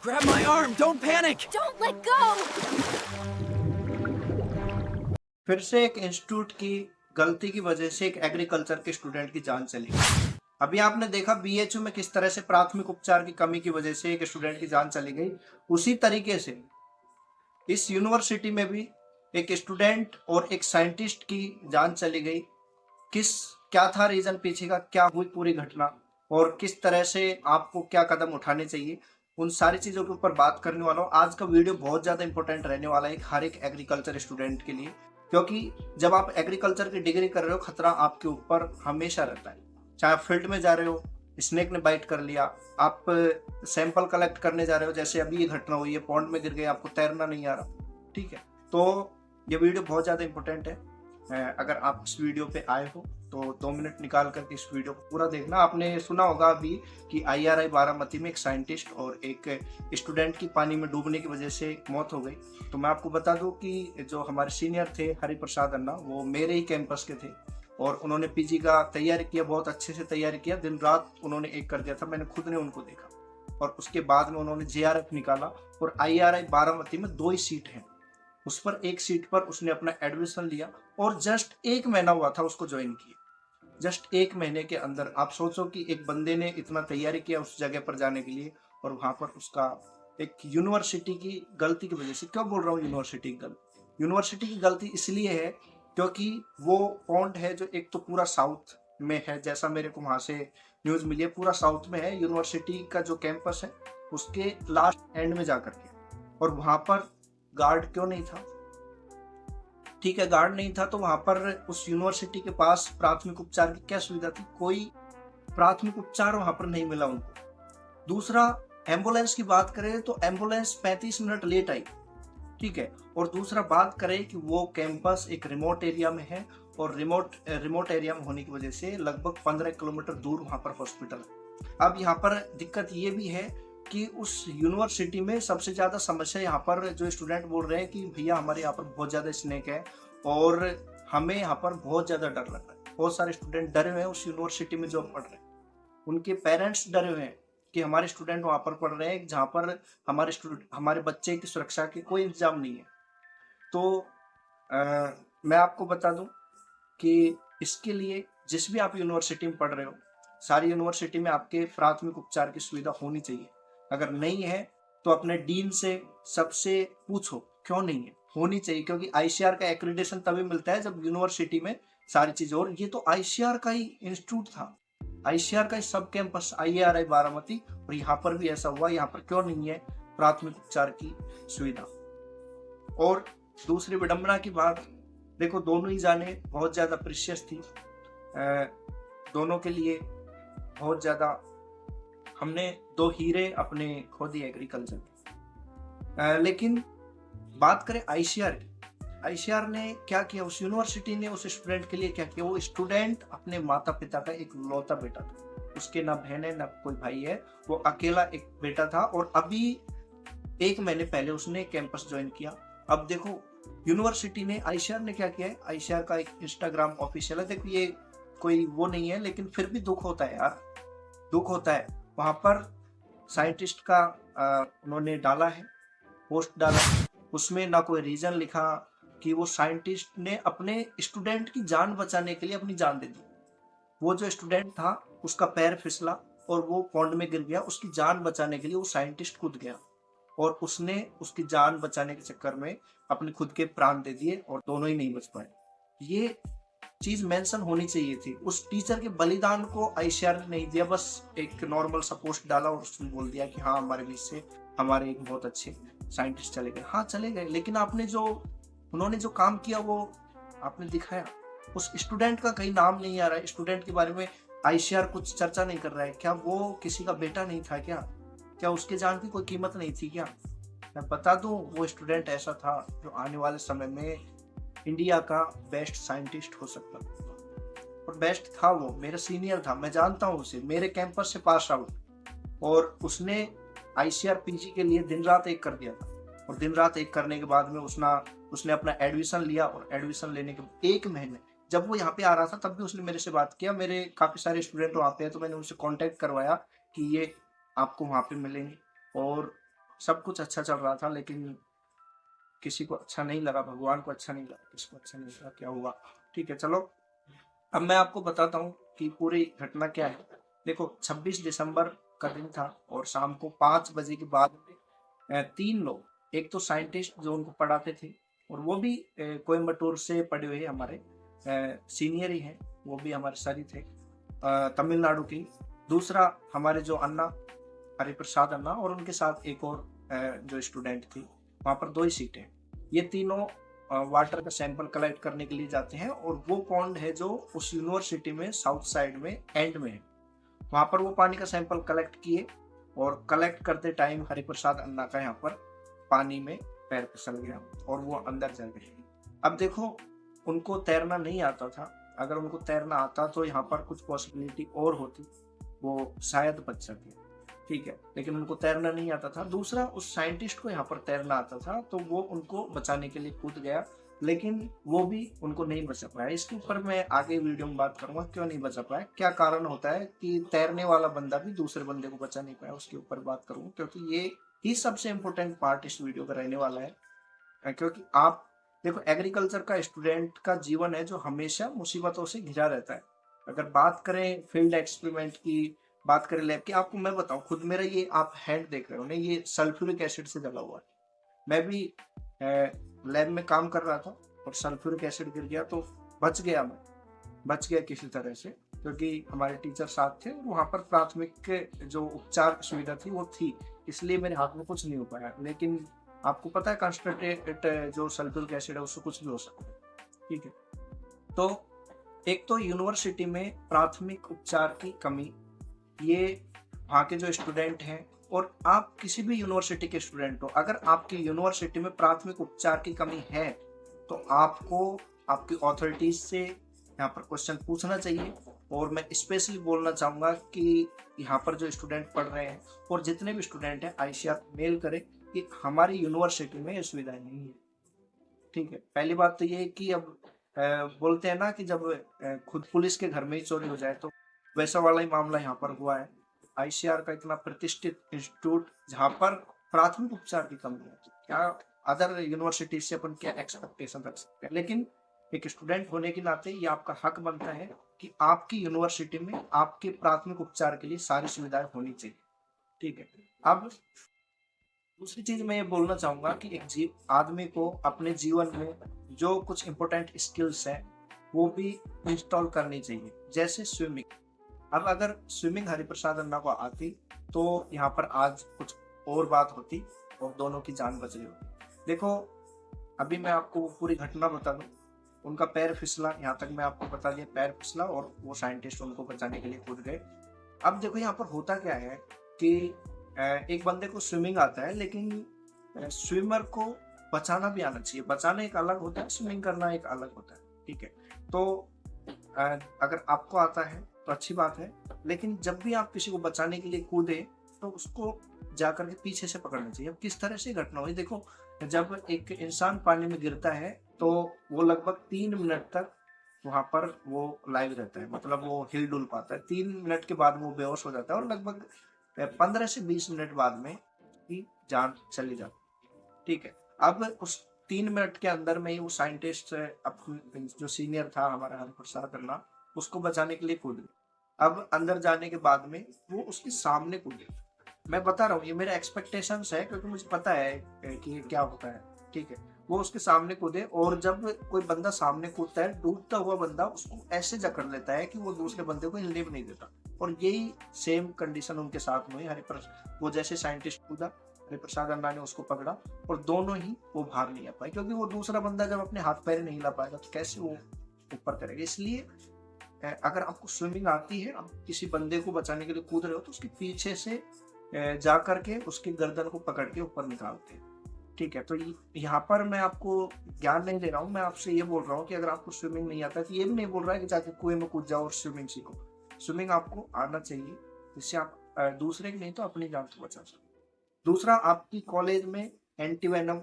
Grab my arm, don't panic! Don't let go! फिर से एक इंस्टीट्यूट की गलती की वजह से एक एग्रीकल्चर के स्टूडेंट की जान चली गई। अभी आपने देखा बीएचयू में किस तरह से प्राथमिक उपचार की कमी की वजह से एक स्टूडेंट की जान चली गई, उसी तरीके से इस यूनिवर्सिटी में भी एक स्टूडेंट और एक साइंटिस्ट की जान चली गई। क्या था रीजन पीछे का, क्या हुई पूरी घटना और किस तरह से आपको क्या कदम उठाने चाहिए, उन सारी चीजों के ऊपर बात करने वाला हूँ। आज का वीडियो बहुत ज्यादा इंपॉर्टेंट रहने वाला है हर एक एग्रीकल्चर स्टूडेंट के लिए, क्योंकि जब आप एग्रीकल्चर की डिग्री कर रहे हो खतरा आपके ऊपर हमेशा रहता है। चाहे आप फील्ड में जा रहे हो, स्नेक ने बाइट कर लिया, आप सैंपल कलेक्ट करने जा रहे हो, जैसे अभी ये घटना हुई है, पॉन्ड में गिर गए, आपको तैरना नहीं आ रहा, ठीक है। तो ये वीडियो बहुत ज़्यादा इंपॉर्टेंट है। अगर आप इस वीडियो पे आए हो तो 2 मिनट निकाल करके इस वीडियो को पूरा देखना। आपने सुना होगा अभी कि IRI बारामती में एक साइंटिस्ट और एक स्टूडेंट की पानी में डूबने की वजह से मौत हो गई। तो मैं आपको बता दूं कि जो हमारे सीनियर थे हरिप्रसाद अन्ना, वो मेरे ही कैंपस के थे और उन्होंने PG का तैयारी किया, बहुत अच्छे से तैयारी किया, दिन रात उन्होंने एक कर दिया था, मैंने खुद ने उनको देखा। और उसके बाद में उन्होंने JRF निकाला और IRI बारामती में 2 ही सीट हैं, उस पर एक सीट पर उसने अपना एडमिशन लिया और जस्ट 1 महीना हुआ था उसको ज्वाइन किए। जस्ट 1 महीने के अंदर आप सोचो कि एक बंदे ने इतना तैयारी किया उस जगह पर जाने के लिए और वहां पर उसका एक यूनिवर्सिटी की गलती की वजह से, क्यों बोल रहा हूँ यूनिवर्सिटी की गलती, यूनिवर्सिटी की गलती इसलिए है क्योंकि वो पॉन्ड है जो एक तो पूरा साउथ में है, जैसा मेरे को वहां से न्यूज मिली है, पूरा साउथ में है। यूनिवर्सिटी का जो कैंपस है उसके लास्ट एंड में जाकर के, और वहां पर गार्ड क्यों नहीं था, ठीक है, गार्ड नहीं था तो वहां पर उस यूनिवर्सिटी के पास प्राथमिक उपचार की क्या सुविधा थी, कोई प्राथमिक उपचार वहां पर नहीं मिला उनको। दूसरा, एम्बुलेंस की बात करें तो एम्बुलेंस 35 मिनट लेट आई, ठीक है। और दूसरा बात करें कि वो कैंपस एक रिमोट एरिया में है और रिमोट एरिया में होने की वजह से लगभग 15 किलोमीटर दूर वहां पर हॉस्पिटल है। अब यहाँ पर दिक्कत ये भी है कि उस यूनिवर्सिटी में सबसे ज्यादा समस्या यहाँ पर जो स्टूडेंट बोल रहे हैं कि भैया हमारे यहाँ पर बहुत ज्यादा स्नेक है और हमें यहाँ पर बहुत ज्यादा डर लग रहा है। बहुत सारे स्टूडेंट डरे हुए हैं उस यूनिवर्सिटी में जो पढ़ रहे हैं, उनके पेरेंट्स डरे हुए हैं कि हमारे स्टूडेंट वहां पर पढ़ रहे हैं जहाँ पर हमारे बच्चे की सुरक्षा के कोई इंतजाम नहीं है। तो मैं आपको बता दूं कि इसके लिए जिस भी आप यूनिवर्सिटी में पढ़ रहे हो, सारी यूनिवर्सिटी में आपके प्राथमिक उपचार की सुविधा होनी चाहिए। अगर नहीं है तो अपने डीन से सबसे पूछो क्यों नहीं है, होनी चाहिए, क्योंकि ICR का एक्रेडिटेशन तभी मिलता है जब यूनिवर्सिटी में सारी चीजें। और ये तो ICR का ही इंस्टीट्यूट था, ICR का ही सब कैंपस IRI बारामती, और यहाँ पर भी ऐसा हुआ, यहाँ पर क्यों नहीं है प्राथमिक उपचार की सुविधा। और दूसरी विडंबना की बात, देखो दोनों ही जाने बहुत ज्यादा प्रीशियस थी, दोनों के लिए बहुत ज्यादा हमने 2 हीरे अपने खो दिए एग्रीकल्चर। लेकिन बात करें ICR की, ICR ने क्या किया, उस यूनिवर्सिटी ने उस स्टूडेंट के लिए क्या किया। वो स्टूडेंट अपने माता पिता का एक लौता बेटा था, उसके ना बहन है ना कोई भाई है, वो अकेला एक बेटा था और अभी 1 महीने पहले उसने कैंपस ज्वाइन किया। अब देखो यूनिवर्सिटी ने, ICR ने क्या किया है, ICR का एक इंस्टाग्राम ऑफिशियल है, देखो ये कोई वो नहीं है लेकिन फिर भी दुख होता है यार, दुख होता है। वहां पर साइंटिस्ट का उन्होंने डाला है, पोस्ट डाला, उसमें ना कोई रीजन लिखा कि वो साइंटिस्ट ने अपने स्टूडेंट की जान बचाने के लिए अपनी जान दे दी। वो जो स्टूडेंट था उसका पैर फिसला और वो पॉन्ड में गिर गया, उसकी जान बचाने के लिए वो साइंटिस्ट कूद गया और उसने उसकी जान बचाने के चक्कर में अपने खुद के प्राण दे दिए और दोनों ही नहीं बच पाए। ये चीज मेंशन होनी चाहिए थी। उस टीचर के बलिदान को ICR ने नहीं दिया, बस एक नॉर्मल सा पोस्ट डाला और उसने बोल दिया कि हाँ हमारे बीच से हमारे एक बहुत अच्छे साइंटिस्ट चले गए। हाँ चले गए, लेकिन उन्होंने जो काम किया वो आपने दिखाया। उस स्टूडेंट का कहीं नाम नहीं आ रहा है, स्टूडेंट के बारे में ICR कुछ चर्चा नहीं कर रहा है। क्या वो किसी का बेटा नहीं था क्या उसके जान की कोई कीमत नहीं थी क्या? मैं बता दूं, वो स्टूडेंट ऐसा था जो आने वाले समय में इंडिया का बेस्ट साइंटिस्ट हो सकता था, और बेस्ट था। वो मेरा सीनियर था, मैं जानता हूँ उसे, मेरे कैंपस से पास आउट, और उसने ICR PG के लिए दिन रात एक कर दिया था। और दिन रात एक करने के बाद में उसने अपना एडमिशन लिया और एडमिशन लेने के 1 महीने, जब वो यहाँ पे आ रहा था तब भी उसने मेरे से बात किया। मेरे काफी सारे स्टूडेंट वहाँ पे हैं तो मैंने उनसे कांटेक्ट करवाया कि ये आपको वहाँ पे मिलेंगे, और सब कुछ अच्छा चल रहा था, लेकिन किसी को अच्छा नहीं लगा, भगवान को अच्छा नहीं लगा, किसको अच्छा नहीं लगा, क्या हुआ। ठीक है, चलो अब मैं आपको बताता हूँ कि पूरी घटना क्या है। देखो 26 दिसंबर का दिन था और शाम को 5 बजे के बाद में 3 लोग, एक तो साइंटिस्ट जो उनको पढ़ाते थे और वो भी कोयम्बटूर से पढ़े हुए हमारे सीनियर ही हैं, वो भी हमारे सर ही थे, तमिलनाडु की। दूसरा हमारे जो अन्ना, हरिप्रसाद अन्ना, और उनके साथ एक और जो स्टूडेंट थी, वहाँ पर 2 ही सीटें। ये तीनों वाटर का सैंपल कलेक्ट करने के लिए जाते हैं और वो पॉन्ड है जो उस यूनिवर्सिटी में साउथ साइड में एंड में है, वहाँ पर वो पानी का सैंपल कलेक्ट किए। और कलेक्ट करते टाइम हरिप्रसाद अन्ना का यहाँ पर पानी में पैर फिसल गया और वो अंदर चल गए। अब देखो उनको तैरना नहीं आता था, अगर उनको तैरना आता तो यहाँ पर कुछ पॉसिबिलिटी और होती, वो शायद बच सके। ठीक है, लेकिन उनको तैरना नहीं आता था। दूसरा, उस साइंटिस्ट को यहाँ पर तैरना आता था तो वो उनको बचाने के लिए कूद गया, लेकिन वो भी उनको नहीं बचा पाया। इसके ऊपर मैं आगे वीडियो में बात करूंगा क्यों नहीं बचा पाया, क्या कारण होता है कि तैरने वाला बंदा भी दूसरे बंदे को बचा नहीं पाया, उसके ऊपर बात करूंगा, क्योंकि ये ही सबसे इम्पोर्टेंट पार्ट इस वीडियो का रहने वाला है। क्योंकि आप देखो, एग्रीकल्चर का स्टूडेंट का जीवन है जो हमेशा मुसीबतों से घिरा रहता है। अगर बात करें फील्ड एक्सपेरिमेंट की, बात करें लैब की, आपको मैं बताऊं, खुद मेरा ये आप हैंड देख रहे हो ना, ये सल्फ्यूरिक एसिड से जला हुआ है। मैं भी लैब में काम कर रहा था और सल्फ्यूरिक एसिड गिर गया तो बच गया, मैं बच गया किसी तरह से, क्योंकि हमारे टीचर साथ थे और वहाँ पर प्राथमिक जो उपचार सुविधा थी वो थी, इसलिए मेरे हाथ में कुछ नहीं हो पाया। लेकिन आपको पता है कंसंट्रेटेड जो सल्फ्यूरिक एसिड है उससे कुछ भी हो सकता है। ठीक है, तो एक तो यूनिवर्सिटी में प्राथमिक उपचार की कमी, ये वहाँ के जो स्टूडेंट हैं, और आप किसी भी यूनिवर्सिटी के स्टूडेंट हो, अगर आपकी यूनिवर्सिटी में प्राथमिक उपचार की कमी है तो आपको आपकी ऑथोरिटीज से यहाँ पर क्वेश्चन पूछना चाहिए। और मैं स्पेशली बोलना चाहूँगा कि यहाँ पर जो स्टूडेंट पढ़ रहे हैं और जितने भी स्टूडेंट हैं, आईसीआर मेल करें कि हमारी यूनिवर्सिटी में ये सुविधाएं नहीं है। ठीक है, पहली बात तो ये है कि अब बोलते हैं ना कि जब खुद पुलिस के घर में ही चोरी हो जाए, तो वैसा वाला ही मामला यहाँ पर हुआ है। आईसीआर का इतना प्रतिष्ठित इंस्टीट्यूट जहाँ पर प्राथमिक उपचार की कमी है, क्या अदर यूनिवर्सिटी से अपन क्या एक्सपेक्टेशन रख सकते हैं। लेकिन एक स्टूडेंट होने के नाते ये आपका हक बनता है कि आपकी यूनिवर्सिटी में आपके प्राथमिक उपचार के लिए सारी सुविधाएं होनी चाहिए। ठीक है, अब दूसरी चीज मैं ये बोलना चाहूंगा कि एक आदमी को अपने जीवन में जो कुछ इंपॉर्टेंट स्किल्स हैं वो भी इंस्टॉल करनी चाहिए, जैसे स्विमिंग। अब अगर स्विमिंग हरिप्रसाद अन्ना को आती तो यहाँ पर आज कुछ और बात होती और दोनों की जान बच रही होती। देखो अभी मैं आपको पूरी घटना बता दूं, उनका पैर फिसला, यहाँ तक मैं आपको बता दिया, पैर फिसला और वो साइंटिस्ट उनको बचाने के लिए कूद गए। अब देखो यहाँ पर होता क्या है कि एक बंदे को स्विमिंग आता है, लेकिन स्विमर को बचाना भी आना चाहिए। बचाना एक अलग होता है, स्विमिंग करना एक अलग होता है। ठीक है, तो अगर आपको आता है तो अच्छी बात है, लेकिन जब भी आप किसी को बचाने के लिए कूदे तो उसको जाकर के पीछे से पकड़ना चाहिए। अब किस तरह से घटना हुई, देखो जब एक इंसान पानी में गिरता है तो वो लगभग 3 मिनट तक वहां पर वो लाइव रहता है, मतलब वो हिल डुल पाता है। 3 मिनट के बाद वो बेहोश हो जाता है और लगभग 15 से 20 मिनट बाद में ही जान चली जाती। ठीक है, अब उस 3 मिनट के अंदर में ही वो साइंटिस्ट अपने जो सीनियर था हमारा हरिप्रसाद अन्ना, उसको बचाने के लिए कूद गए। अब अंदर जाने के बाद में वो उसके सामने कूदे। मैं बता रहा हूँ ये मेरा एक्सपेक्टेशंस है, क्योंकि मुझे पता है कि ये क्या होता है। ठीक है, वो उसके सामने कूदे और जब कोई बंदा सामने कूदता है, डूबता हुआ बंदा उसको ऐसे जकड़ लेता है कि वो दूसरे बंदे को हिलने भी नहीं देता। और यही सेम कंडीशन उनके साथ में हुई। हरिप्रसाद, वो जैसे साइंटिस्ट कूदा, हरिप्रसाद अन्ना ने उसको पकड़ा और दोनों ही वो बाहर नहीं आ पाए, क्योंकि वो दूसरा बंदा जब अपने हाथ पैर नहीं हिला पाएगा तो कैसे वो ऊपर करेगा। इसलिए अगर आपको स्विमिंग आती है, आप किसी बंदे को बचाने के लिए कूद रहे हो, तो उसके पीछे से जा करके उसके गर्दन को पकड़ के ऊपर निकालते हैं। ठीक है, तो यहाँ पर मैं आपको ज्ञान नहीं दे रहा हूँ, मैं आपसे ये बोल रहा हूँ कि अगर आपको स्विमिंग नहीं आता तो ये भी नहीं बोल रहा है कि जाके कुएं में कूद जाओ और स्विमिंग सीखो। स्विमिंग आपको आना चाहिए, जिससे आप दूसरे की नहीं तो अपनी जान को बचा सको। दूसरा, आपकी कॉलेज में एंटीवेनम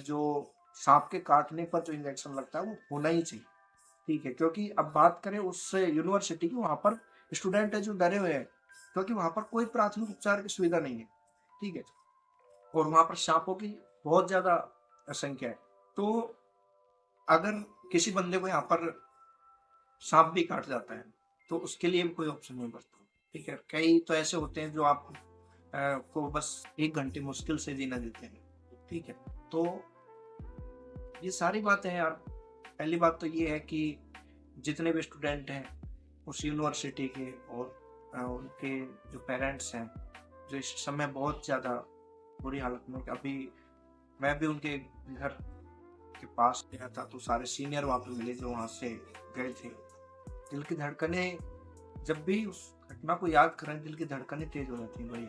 जो सांप के काटने पर जो इंजेक्शन लगता है वो होना ही चाहिए। ठीक है, क्योंकि अब बात करें उस यूनिवर्सिटी की, वहां पर स्टूडेंट है जो डरे हुए हैं, क्योंकि वहां पर कोई प्राथमिक उपचार की सुविधा नहीं है। ठीक है, और वहां पर सांपों की बहुत ज्यादा संख्या है। तो अगर किसी बंदे को यहाँ पर सांप भी काट जाता है तो उसके लिए भी कोई ऑप्शन नहीं बचता। ठीक है, कई तो ऐसे होते हैं जो आप को बस 1 घंटे मुश्किल से जीना देते हैं। ठीक है, तो ये सारी बातें हैं यार। पहली बात तो ये है कि जितने भी स्टूडेंट हैं उस यूनिवर्सिटी के और उनके जो पेरेंट्स हैं, जो इस समय बहुत ज़्यादा बुरी हालत में, अभी मैं भी उनके घर के पास गया था तो सारे सीनियर वहाँ पे मिले जो वहाँ से गए थे। दिल की धड़कनें जब भी उस घटना को याद करें, दिल की धड़कनें तेज हो जाती हैं भाई।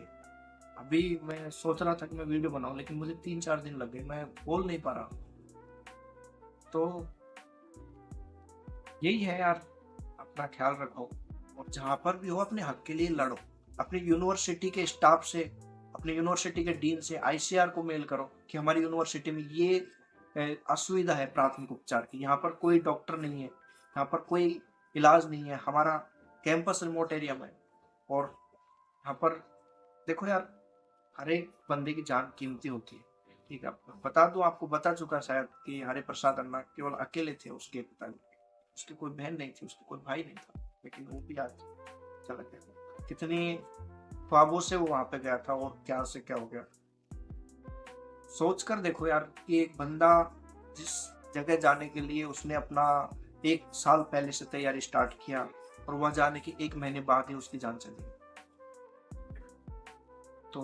अभी मैं सोच रहा था कि मैं वीडियो बनाऊं, लेकिन मुझे 3-4 दिन लग गए, मैं बोल नहीं पा रहा। तो यही है यार, अपना ख्याल रखो और जहां पर भी हो अपने हक के लिए लड़ो। अपनी यूनिवर्सिटी के स्टाफ से, अपनी यूनिवर्सिटी के डीन से, आईसीआर को मेल करो कि हमारी यूनिवर्सिटी में ये असुविधा है प्राथमिक उपचार की, यहाँ पर कोई डॉक्टर नहीं है, यहाँ पर कोई इलाज नहीं है, हमारा कैंपस रिमोट एरिया में। और यहाँ पर देखो यार, हर एक बंदे की जान कीमती होती है। ठीक है, बता दूं, आपको बता चुका शायद कि हरि प्रसाद अन्ना केवल अकेले थे, उसके पिताजी, उसकी कोई बहन नहीं थी, उसका कोई भाई नहीं था, लेकिन वो भी आज चला गया। कितनी ख्वाबों से वो वहां पे गया था और क्या से क्या हो गया। सोच कर देखो यार कि एक बंदा जिस जगह जाने के लिए उसने अपना 1 साल पहले से तैयारी स्टार्ट किया और वहां जाने के 1 महीने बाद ही उसकी जान चली। तो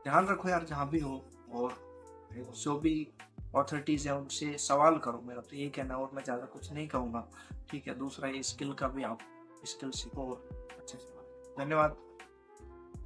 ध्यान रखो यार जहाँ भी हो, और जो भी ऑथोरिटीज है उनसे सवाल करो, मेरा तो यही कहना है, और मैं ज़्यादा कुछ नहीं कहूँगा। ठीक है, दूसरा ये स्किल का भी आप स्किल सीखो और अच्छे से। धन्यवाद।